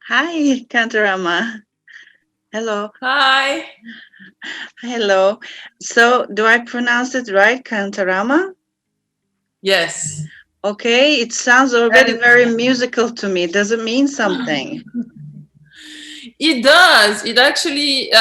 Hi, Kantarama. Hello. Hi. Hello. So, do I pronounce it right, Kantarama? Yes. Okay, it sounds already And very musical to me. Does it mean something? it does. It actually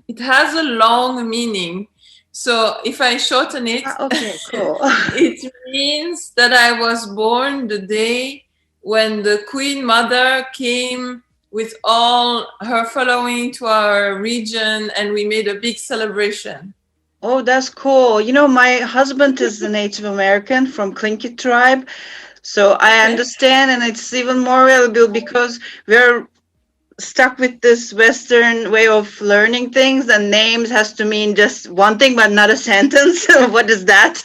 it has a long meaning. So if I shorten it, Okay, cool. it means that I was born the day when the Queen Mother came with all her following to our region and we made a big celebration. Oh, that's cool. You know, my husband is a Native American from Tlingit tribe, so I Okay. understand, and it's even more valuable because we're stuck with this Western way of learning things, and names has to mean just one thing but not a sentence. What is that?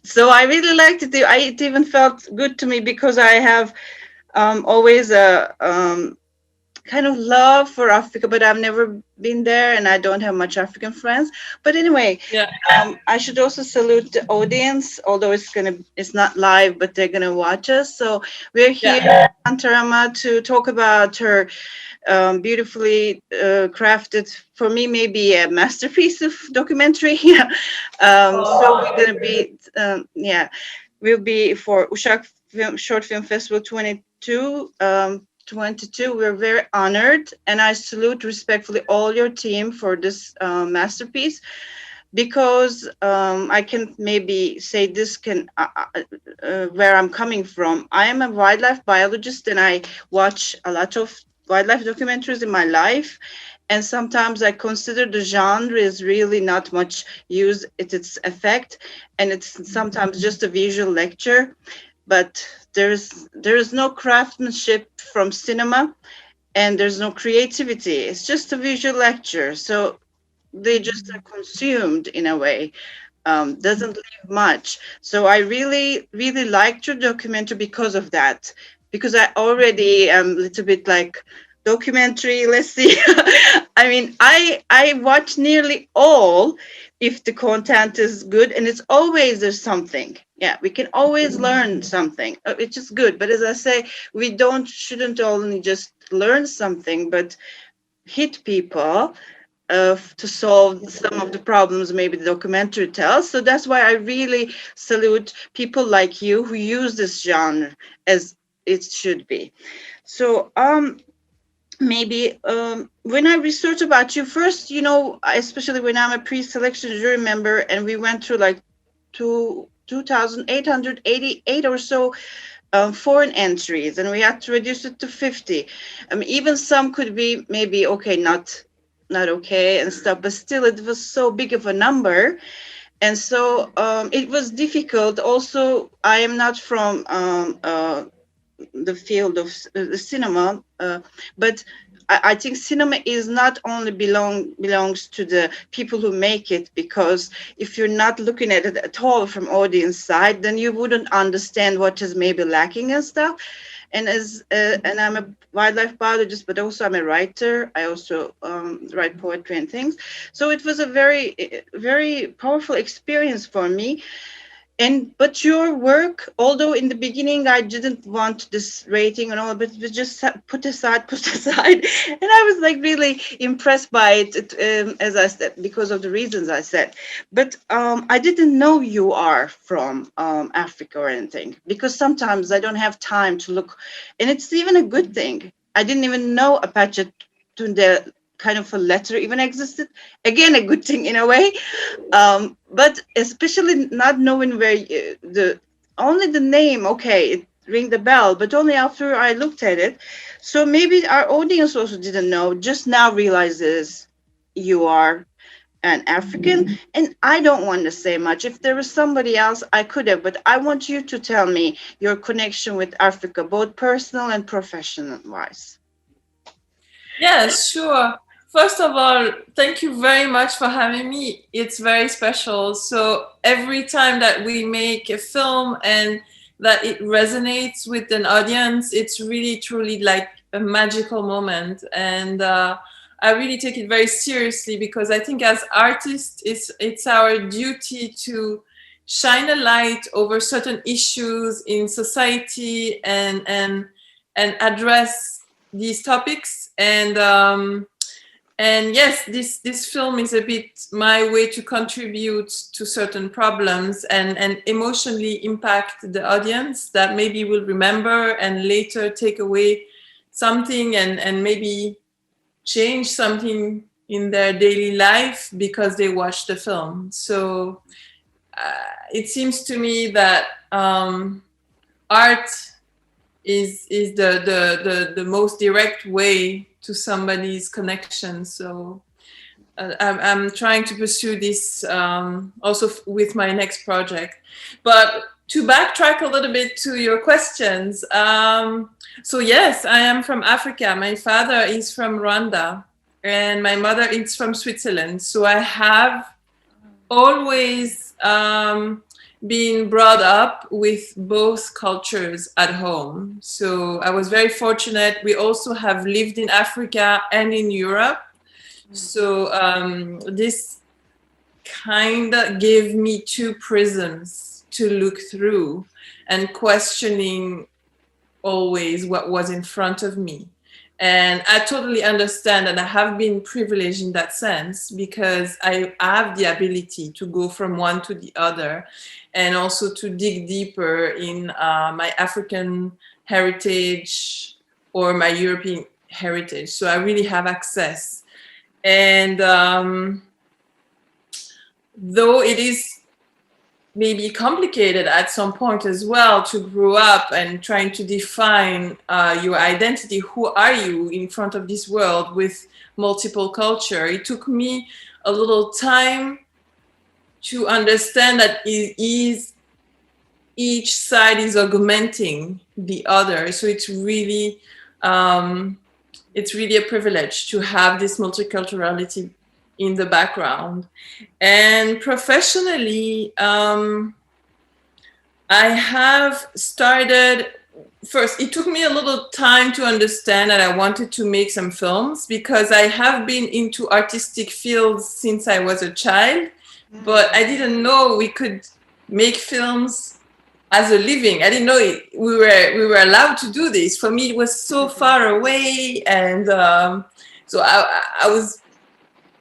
So I really liked it. It even felt good to me because I have always a kind of love for Africa, but I've never been there and I don't have much African friends. But anyway, Yeah. I should also salute the audience, although it's not live, but they're gonna watch us. So we're here, Yeah. Kantarama, to talk about her beautifully crafted, for me, maybe a masterpiece of documentary. Yeah. So we're Oh. gonna be, yeah, we'll be for Uşak Short Film Festival 22. We're very honored, and I salute respectfully all your team for this masterpiece because I can maybe say this can where I'm coming from. I am a wildlife biologist, and I watch a lot of wildlife documentaries in my life. And sometimes I consider the genre is really not much used at its effect, and it's sometimes just a visual lecture. But there is no craftsmanship from cinema, and there's no creativity. It's just a visual lecture. So they just are consumed in a way, doesn't leave much. So I really really liked your documentary because of that, because I already am a little bit like documentary, let's see. I mean, I watch nearly all if the content is good, and it's always there's something. Yeah, we can always learn something, which is good. But as I say, we don't shouldn't only just learn something but hit people to solve some of the problems maybe the documentary tells. So that's why I really salute people like you who use this genre as it should be. So maybe when I research about you first, especially when I'm a pre-selection jury member, and we went through like 2,888 or so foreign entries, and we had to reduce it to 50. Even some could be maybe okay, not okay and stuff, but still it was so big of a number. And so it was difficult. Also, I am not from the field of the cinema, but I think cinema is not only belongs to the people who make it, because if you're not looking at it at all from audience side, then you wouldn't understand what is maybe lacking and stuff. And I'm a wildlife biologist, but also I'm a writer. I also write poetry and things. So it was a very powerful experience for me. And but your work, although in the beginning I didn't want this rating and all, but it was just put aside, and I was like really impressed by it, as I said, because of the reasons I said. But I didn't know you are from Africa or anything, because sometimes I don't have time to look, and it's even a good thing. I didn't even know Apache Tunde kind of a letter even existed. Again, a good thing in a way, but especially not knowing where the only the name, okay, it ring the bell, but only after I looked at it. So maybe our audience also didn't know, just now realizes you are an African. And I don't want to say much. If there was somebody else, I could have, but I want you to tell me your connection with Africa, both personal and professional wise. Yes, sure. First of all, thank you very much for having me. It's very special. So every time that we make a film and that it resonates with an audience, it's really truly like a magical moment. And I really take it very seriously because I think as artists, it's our duty to shine a light over certain issues in society and address these topics. And yes, this film is a bit my way to contribute to certain problems and emotionally impact the audience that maybe will remember and later take away something and maybe change something in their daily life because they watched the film. So it seems to me that art is the most direct way to somebody's connection. So I'm trying to pursue this also with my next project. But to backtrack a little bit to your questions, so yes, I am from Africa. My father is from Rwanda and my mother is from Switzerland. So I have always been brought up with both cultures at home. So I was very fortunate. We also have lived in Africa and in Europe. So this kind of gave me two prisms to look through and questioning always what was in front of me. And I totally understand, and I have been privileged in that sense because I have the ability to go from one to the other and also to dig deeper in my African heritage or my European heritage. So I really have access. And though it is maybe complicated at some point as well to grow up and trying to define your identity. Who are you in front of this world with multiple culture? It took me a little time to understand that each side is augmenting the other. So it's really a privilege to have this multiculturality in the background. And professionally, I have started, first, it took me a little time to understand that I wanted to make some films because I have been into artistic fields since I was a child, but I didn't know we could make films as a living. I didn't know we were allowed to do this. For me, it was so far away. And so I was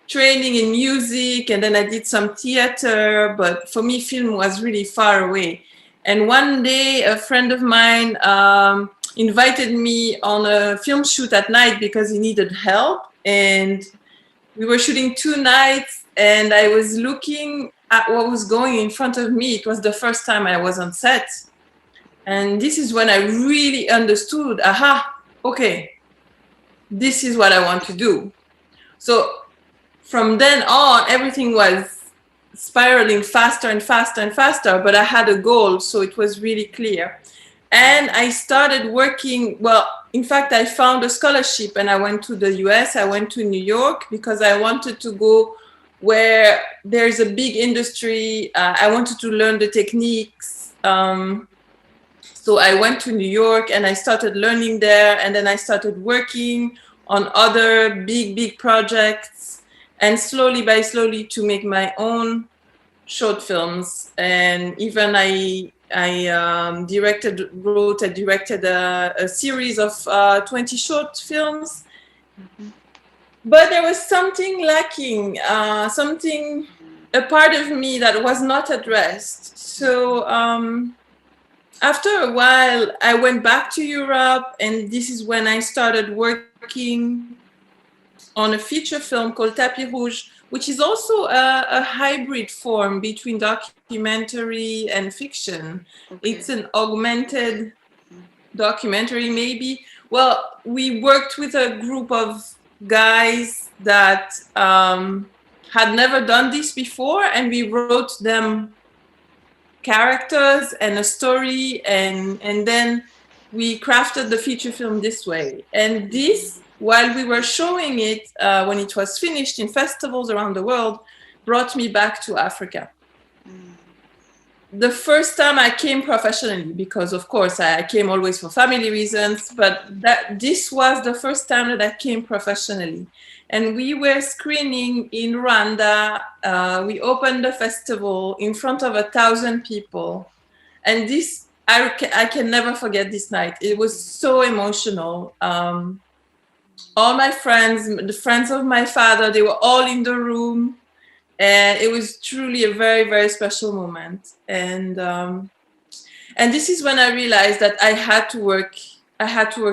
training in music and then I did some theater, but for me film was really far away. And one day a friend of mine invited me on a film shoot at night because he needed help, and we were shooting 2 nights and I was looking at what was going in front of me. It was the first time I was on set, and this is when I really understood, okay, this is what I want to do. So from then on, everything was spiraling faster and faster and faster, but I had a goal, so it was really clear. And I started working, well, in fact, I found a scholarship and I went to the US, I went to New York because I wanted to go where there's a big industry. I wanted to learn the techniques. So I went to New York and I started learning there, and then I started working on other big projects, and slowly to make my own short films. And even I directed a series of 20 short films. Mm-hmm. But there was something lacking, a part of me that was not addressed. So after a while, I went back to Europe, and this is when I started working on a feature film called Tapis Rouge, which is also a hybrid form between documentary and fiction. Okay. It's an augmented documentary, maybe. Well, we worked with a group of guys that had never done this before, and we wrote them characters and a story, and then we crafted the feature film this way. And this, while we were showing it, when it was finished in festivals around the world, brought me back to Africa. the first time I came professionally, because of course I came always for family reasons, but this was the first time that I came professionally. And we were screening in Rwanda. We opened the festival in front of 1,000 people. And this, I can never forget this night. It was so emotional. All my friends, the friends of my father, they were all in the room. And it was truly a very, very special moment. And this is when I realized that I had to work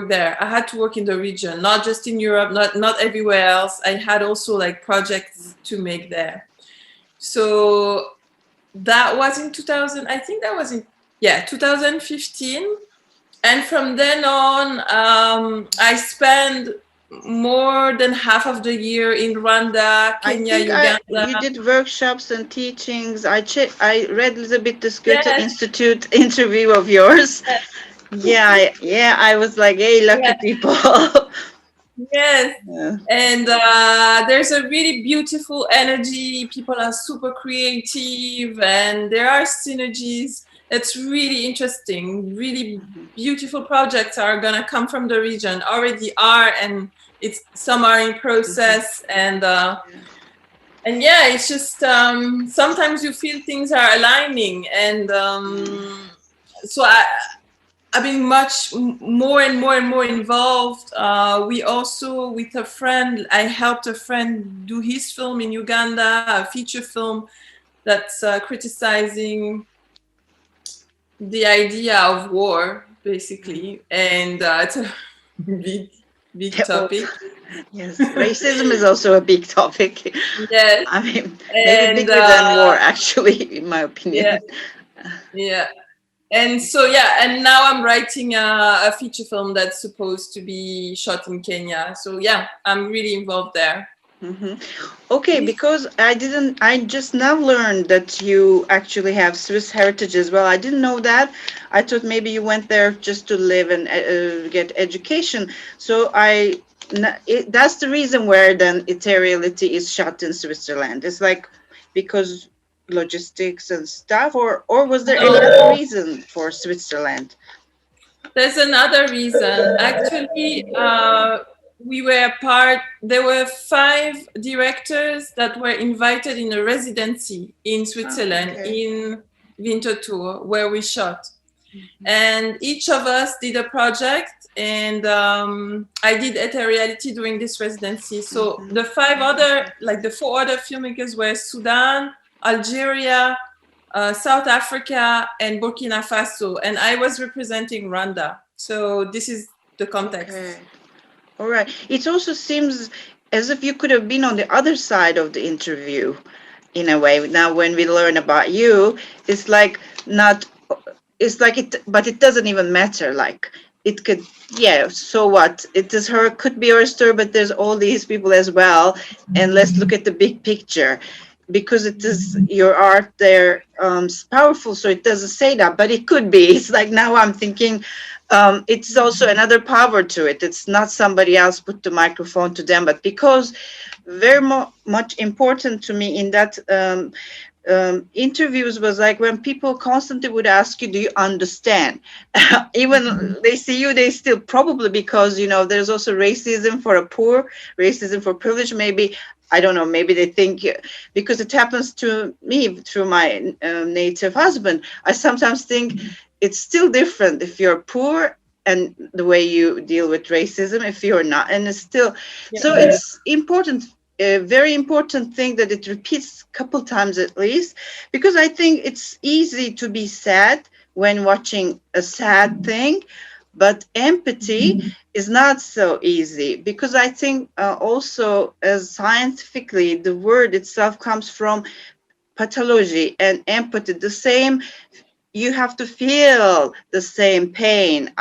there. I had to work in the region, not just in Europe, not everywhere else. I had also like projects to make there. So that was in 2000. I think that was in 2015. And from then on, I spent more than half of the year in Rwanda, Kenya, Uganda. You did workshops and teachings. I read a little bit the Goethe Institute interview of yours. Yes. I was like, hey, lucky people. Yes. Yeah. And there's a really beautiful energy. People are super creative and there are synergies. It's really interesting. Really beautiful projects are going to come from the region, already are, and some are in process. And it's just sometimes you feel things are aligning. And so I've been much more and more involved. We also, with a friend, I helped a friend do his film in Uganda, a feature film that's criticizing the idea of war, basically. And it's a big topic. Yes, racism is also a big topic. Yes. I mean, maybe bigger than war, actually, in my opinion. Yeah. And so, and now I'm writing a feature film that's supposed to be shot in Kenya. So, I'm really involved there. Mm-hmm. Okay, because I just now learned that you actually have Swiss heritage as well. I didn't know that. I thought maybe you went there just to live and get education. So that's the reason where then Ethereality is shot in Switzerland. It's like because logistics and stuff, or was there any other reason for Switzerland? There's another reason. Actually, there were 5 directors that were invited in a residency in Switzerland in Winterthur, where we shot. And each of us did a project, and I did Ethereality during this residency. So the 4 other filmmakers were Sudan, Algeria, South Africa, and Burkina Faso, and I was representing Rwanda. So this is the context. Okay. All right. It also seems as if you could have been on the other side of the interview, in a way. Now, when we learn about you, it's like but it doesn't even matter. Like it could, so what? Could be her story, but there's all these people as well. And let's look at the big picture. Because it is your art there is powerful, so it doesn't say that, but it could be. It's like now I'm thinking it's also another power to it. It's not somebody else put the microphone to them, but because very much important to me in that interviews was like when people constantly would ask you, do you understand? Even they see you, they still probably, because there's also racism for a poor, racism for privilege, maybe. I don't know, maybe they think, because it happens to me through my native husband. I sometimes think it's still different if you're poor and the way you deal with racism, if you're not. And it's still, so it's important, a very important thing that it repeats a couple times at least, because I think it's easy to be sad when watching a sad thing. But empathy is not so easy, because I think also as scientifically, the word itself comes from pathology and empathy. The same, you have to feel the same pain.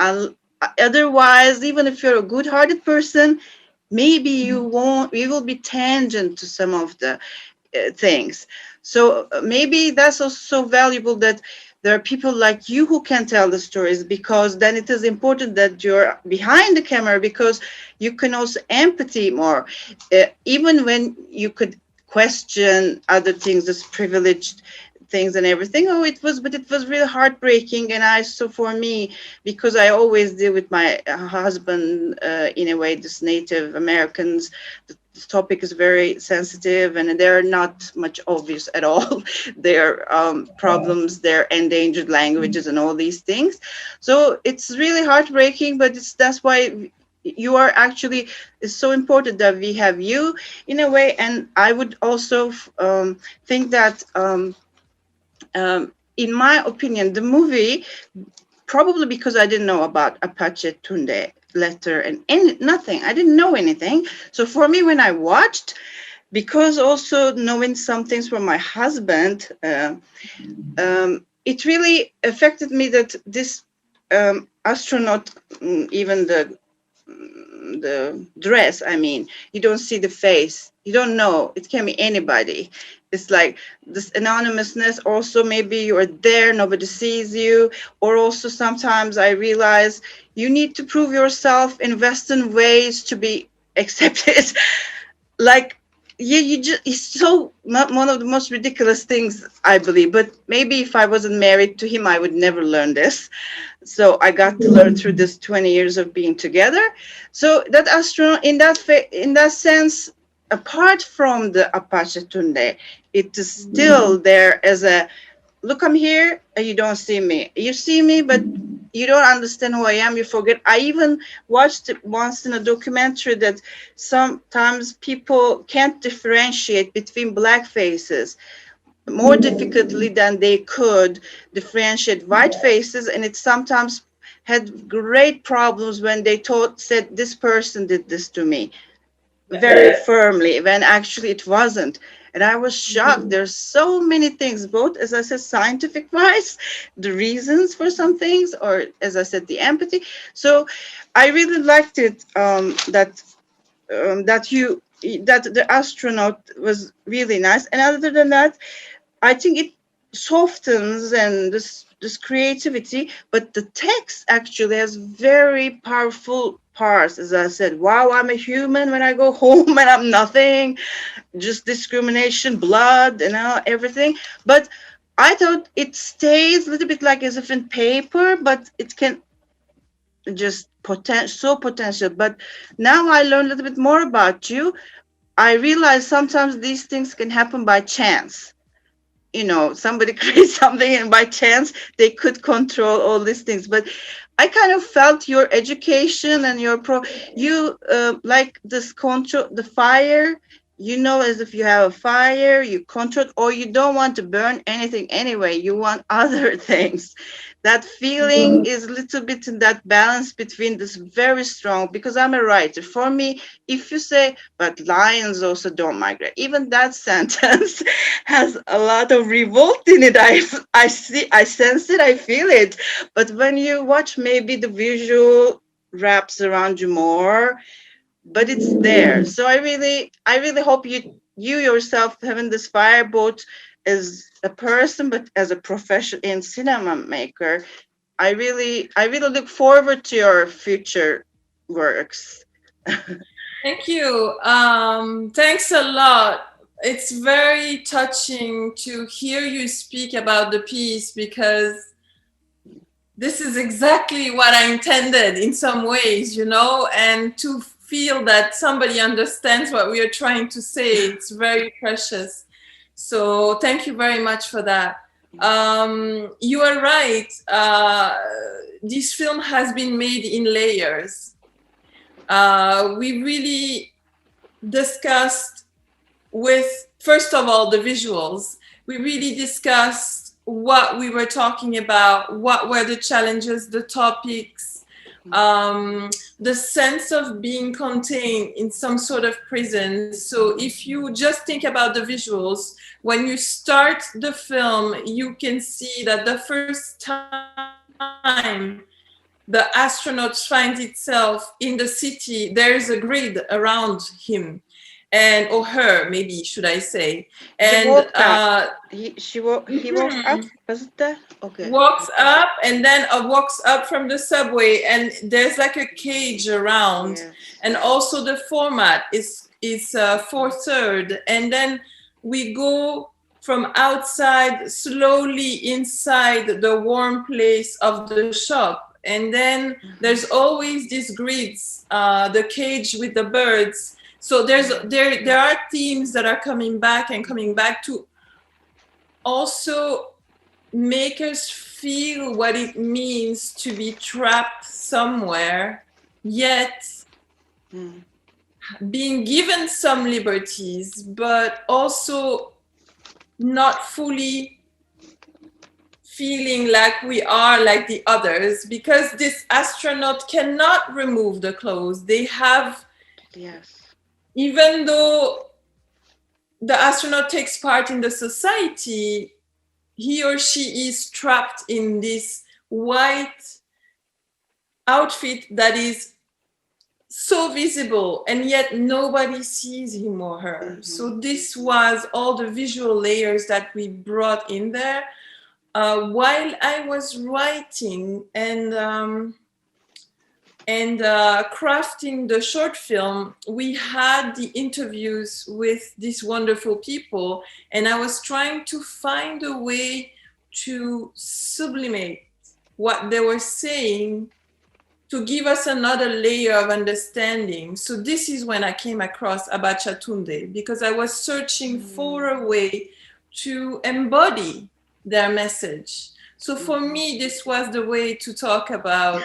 Otherwise, even if you're a good-hearted person, maybe you will be tangent to some of the things. So maybe that's also so valuable that there are people like you who can tell the stories, because then it is important that you're behind the camera, because you can also empathy more, even when you could question other things as privileged things and everything. Oh, but it was really heartbreaking. And so for me, because I always deal with my husband, in a way, this Native Americans, the topic is very sensitive and they're not much obvious at all. Their problems, their endangered languages and all these things. So it's really heartbreaking, but that's why you are actually, it's so important that we have you in a way. And I would also think that in my opinion, the movie, probably because I didn't know about Apache Tunde letter and nothing, I didn't know anything. So for me, when I watched, because also knowing some things from my husband, it really affected me that this astronaut, even the dress, I mean, you don't see the face, you don't know, it can be anybody. It's like this anonymousness. Also, maybe you are there, nobody sees you. Or also sometimes I realize you need to prove yourself in Western ways to be accepted. Like, yeah, it's so one of the most ridiculous things, I believe. But maybe if I wasn't married to him, I would never learn this. So I got to learn through this 20 years of being together. So that astronaut, in that sense, apart from the Apache Tunde, it is still there as a, look, I'm here and you don't see me. You see me, but you don't understand who I am. You forget. I even watched it once in a documentary that sometimes people can't differentiate between black faces more difficultly than they could differentiate white faces. And it sometimes had great problems when they said, this person did this to me very firmly, when actually it wasn't. And I was shocked. There's so many things, both, as I said, scientific wise, the reasons for some things, or as I said, the empathy. So I really liked it, that the astronaut was really nice. And other than that, I think it softens and this creativity, but the text actually has very powerful parts. As I said, wow, I'm a human when I go home and I'm nothing, just discrimination, blood, everything. But I thought it stays a little bit like as if in paper, but it can just potential. But now I learned a little bit more about you. I realize sometimes these things can happen by chance. Somebody creates something and by chance they could control all these things. But I kind of felt your education and you like this control, the fire, as if you have a fire, you control, or you don't want to burn anything anyway, you want other things. That feeling is a little bit in that balance between this very strong, because I'm a writer. For me, if you say, but lions also don't migrate, even that sentence has a lot of revolt in it. I sense it, I feel it. But when you watch, maybe the visual wraps around you more, but it's there. So I really hope you yourself having this fire, both as a person, but as a professional in cinema maker. I really look forward to your future works. Thank you. Thanks a lot. It's very touching to hear you speak about the piece, because this is exactly what I intended in some ways, and to feel that somebody understands what we are trying to say, it's very precious. So thank you very much for that. You are right. This film has been made in layers. We really discussed first of all, the visuals. We really discussed what we were talking about, what were the challenges, the topics, the sense of being contained in some sort of prison. So if you just think about the visuals, when you start the film, you can see that the first time the astronaut finds itself in the city, there is a grid around him. Or her, maybe should I say? And he walks up. Was it that? Okay. Walks up and then walks up from the subway, and there's like a cage around. Yes. And also the format is 4/3, and then we go from outside slowly inside the warm place of the shop. And then there's always these grids, the cage with the birds. So there are themes that are coming back to also make us feel what it means to be trapped somewhere, yet being given some liberties, but also not fully feeling like we are like the others, because this astronaut cannot remove the clothes. They have, even though the astronaut takes part in the society, he or she is trapped in this white outfit that is so visible, and yet nobody sees him or her. So this was all the visual layers that we brought in there. While I was writing and crafting the short film, we had the interviews with these wonderful people, and I was trying to find a way to sublimate what they were saying to give us another layer of understanding. So this is when I came across Abachatunde, because I was searching for a way to embody their message. So for me, this was the way to talk about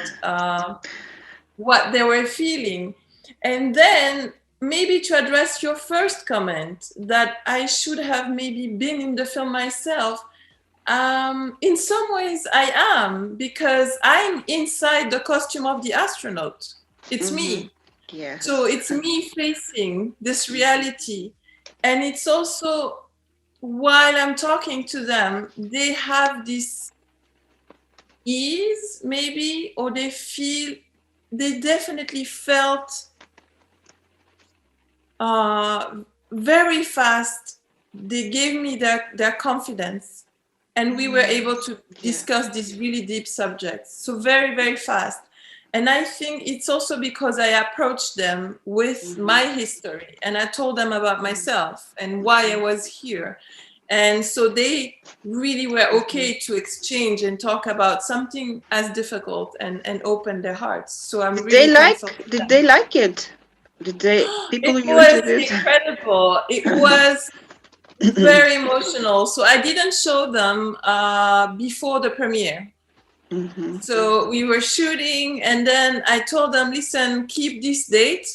what they were feeling. And then maybe to address your first comment that I should have maybe been in the film myself. In some ways I am, because I'm inside the costume of the astronaut. It's me. Yes. So it's me facing this reality. And it's also, while I'm talking to them, they have this ease maybe, or they definitely felt very fast. They gave me their confidence, and we were able to discuss these really deep subjects. So very, very fast. And I think it's also because I approached them with my history, and I told them about myself and why I was here. And so they really were okay to exchange and talk about something as difficult and open their hearts. So I'm really thankful. Did they like it? Did they? People It was incredible. It was very emotional. So I didn't show them before the premiere. So we were shooting, and then I told them, listen, keep this date.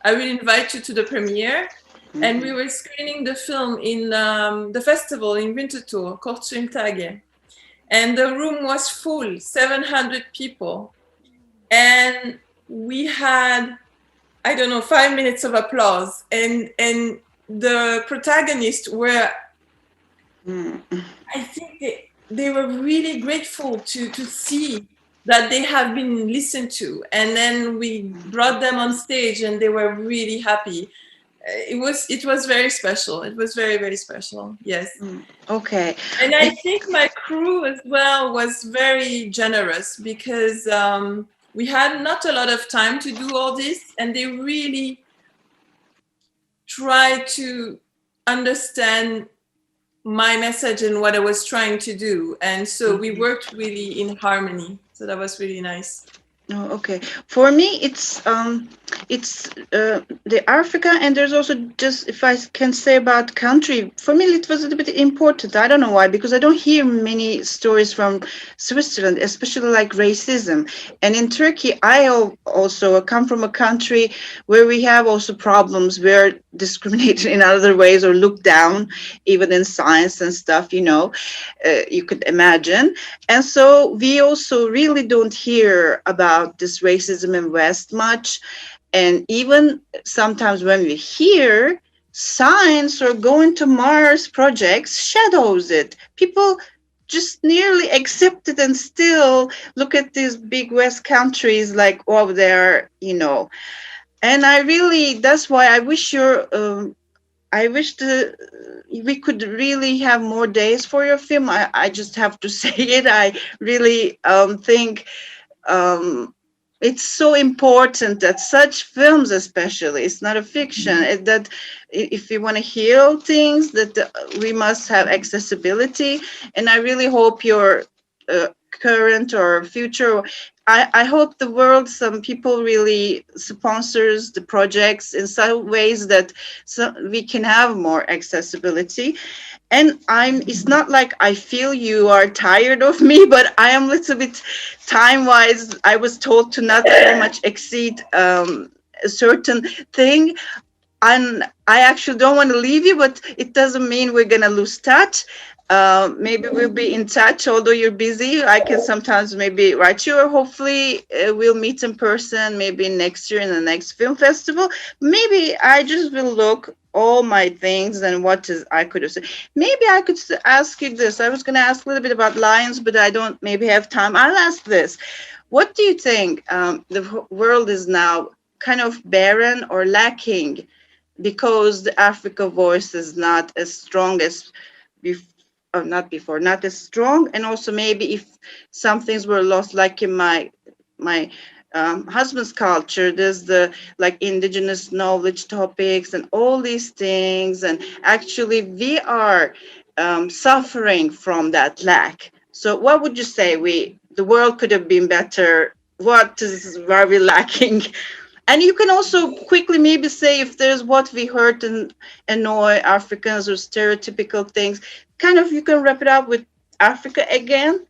I will invite you to the premiere. And we were screening the film in the festival in Winterthur, Kortschwimtage. And the room was full, 700 people. And we had, I don't know, 5 minutes of applause. And the protagonists were, I think they were really grateful to see that they have been listened to. And then we brought them on stage, and they were really happy. It was very special. It was very, very special. Yes. Okay. And I think my crew as well was very generous, because we had not a lot of time to do all this, and they really tried to understand my message and what I was trying to do. And so we worked really in harmony. So that was really nice. Oh, okay. For me, it's the Africa, and there's also, just if I can say about country, for me it was a little bit important. I don't know why, because I don't hear many stories from Switzerland, especially like racism. And in Turkey, I also come from a country where we have also problems. We're discriminated in other ways or looked down, even in science and stuff, you could imagine. And so we also really don't hear about this racism in West much. And even sometimes when we hear, science or going to Mars projects shadows it. People just nearly accept it and still look at these big West countries like, oh, they're, And I really, that's why I wish we could really have more days for your film. I just have to say it. I really think it's so important that such films, especially, it's not a fiction, that if we want to heal things, that we must have accessibility. And I really hope your current or future, I hope the world, some people really sponsors the projects in some ways that we can have more accessibility. And it's not like I feel you are tired of me, but I am a little bit time wise. I was told to not so much exceed a certain thing. And I actually don't want to leave you, but it doesn't mean we're going to lose touch. Maybe we'll be in touch, although you're busy. I can sometimes maybe write you, or hopefully we'll meet in person, maybe next year in the next film festival. Maybe I just will look all my things and what is I could have said. Maybe I could ask you this. I was going to ask a little bit about lions, but I don't maybe have time. I'll ask this. What do you think the world is now kind of barren or lacking because the Africa voice is not as strong as not as strong, and also maybe if some things were lost, like in my husband's culture, there's the like indigenous knowledge topics and all these things, and actually we are suffering from that lack. So what would you say the world could have been better? What is where we lacking? And you can also quickly maybe say if there's what we heard and annoy Africans or stereotypical things. Kind of, you can wrap it up with Africa again.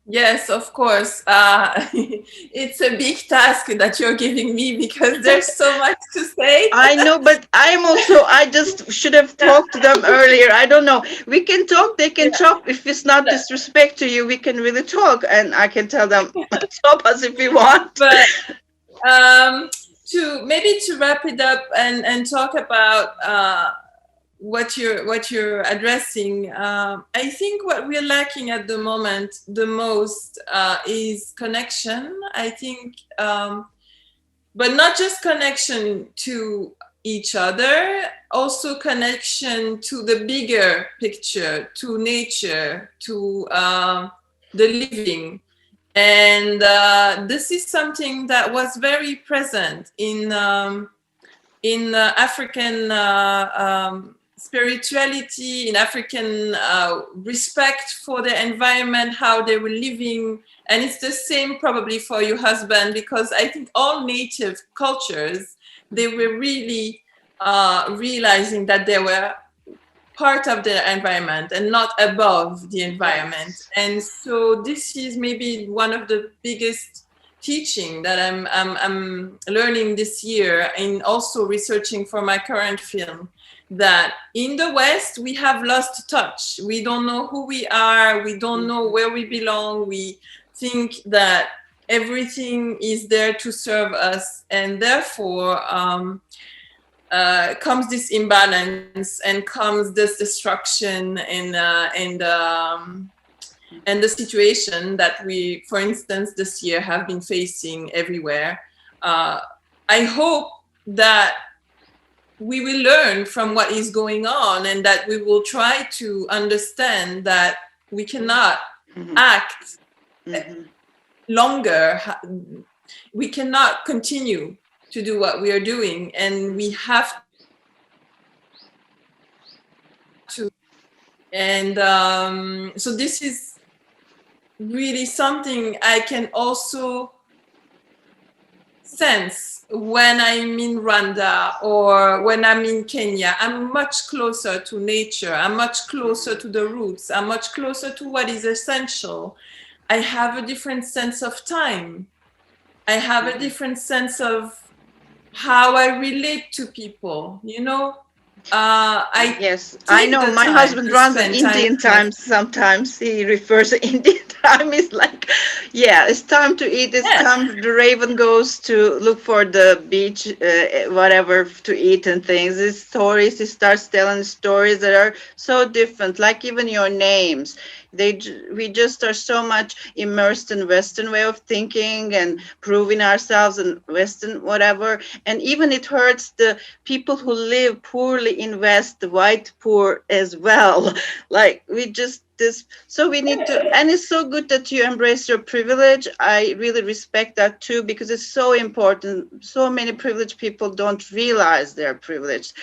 Yes, of course. It's a big task that you're giving me because there's so much to say. I know, but I just should have talked to them earlier. I don't know. We can talk, they can talk. If it's not disrespect to you, we can really talk. And I can tell them, stop us if you want. But to wrap it up and talk about what you're addressing, I think what we're lacking at the moment the most is connection. I think, but not just connection to each other, also connection to the bigger picture, to nature, to the living. And this is something that was very present in African spirituality, in African respect for the environment, how they were living. And it's the same probably for your husband, because I think all native cultures, they were really realizing that they were part of the environment and not above the environment. And so this is maybe one of the biggest teaching that I'm learning this year, and also researching for my current film, that in the West we have lost touch. We don't know who we are. We don't know where we belong. We think that everything is there to serve us, and therefore comes this imbalance and comes this destruction and the situation that we, for instance, this year have been facing everywhere. I hope that we will learn from what is going on, and that we will try to understand that we cannot act longer. We cannot continue to do what we are doing, and we have to. And so this is really something I can also sense when I'm in Rwanda or when I'm in Kenya. I'm much closer to nature. I'm much closer to the roots. I'm much closer to what is essential. I have a different sense of time. I have a different sense of how I relate to people, you know? I know my husband runs an Indian time. Sometimes he refers to Indian time. It's like, yeah, it's time to eat. It's time the raven goes to look for the beach, whatever to eat and things. His stories, he starts telling stories that are so different. Like even your names, We just are so much immersed in Western way of thinking and proving ourselves in Western whatever. And even it hurts the people who live poorly in West, the white poor as well. Like we just this, so we need to, and it's so good that you embrace your privilege. I really respect that too, because it's so important. So many privileged people don't realize they're privileged.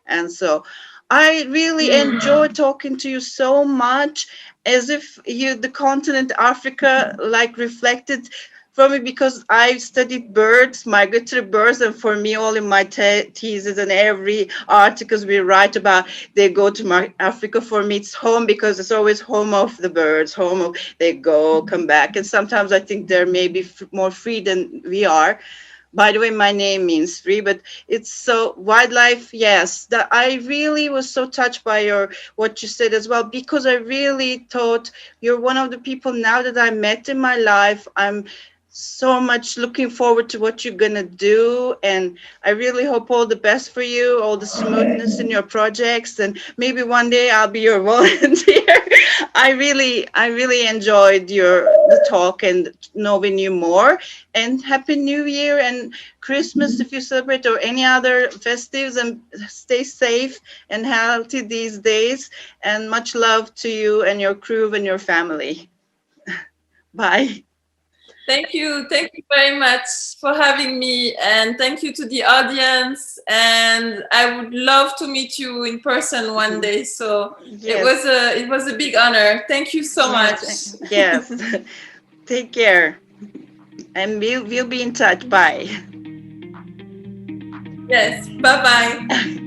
And so I really enjoy talking to you so much, as if you, the continent Africa, like reflected for me, because I studied birds, migratory birds, and for me, all in my thesis and every articles we write about, they go to Africa. For me, it's home, because it's always home of the birds, home of, they go, come back, and sometimes I think they're maybe more free than we are. By the way, my name means free, but it's so wildlife. Yes, that I really was so touched by your what you said as well, because I really thought you're one of the people now that I met in my life. I'm so much looking forward to what you're gonna do, and I really hope all the best for you, all the smoothness in your projects, and maybe one day I'll be your volunteer. I really enjoyed the talk and knowing you more. And Happy New Year and Christmas if you celebrate, or any other festives, and stay safe and healthy these days. And much love to you and your crew and your family. Bye. Thank you. Thank you very much for having me. And thank you to the audience. And I would love to meet you in person one day. So Yes. it was a big honor. Thank you so much. Yes. Take care. And we'll be in touch. Bye. Yes. Bye-bye.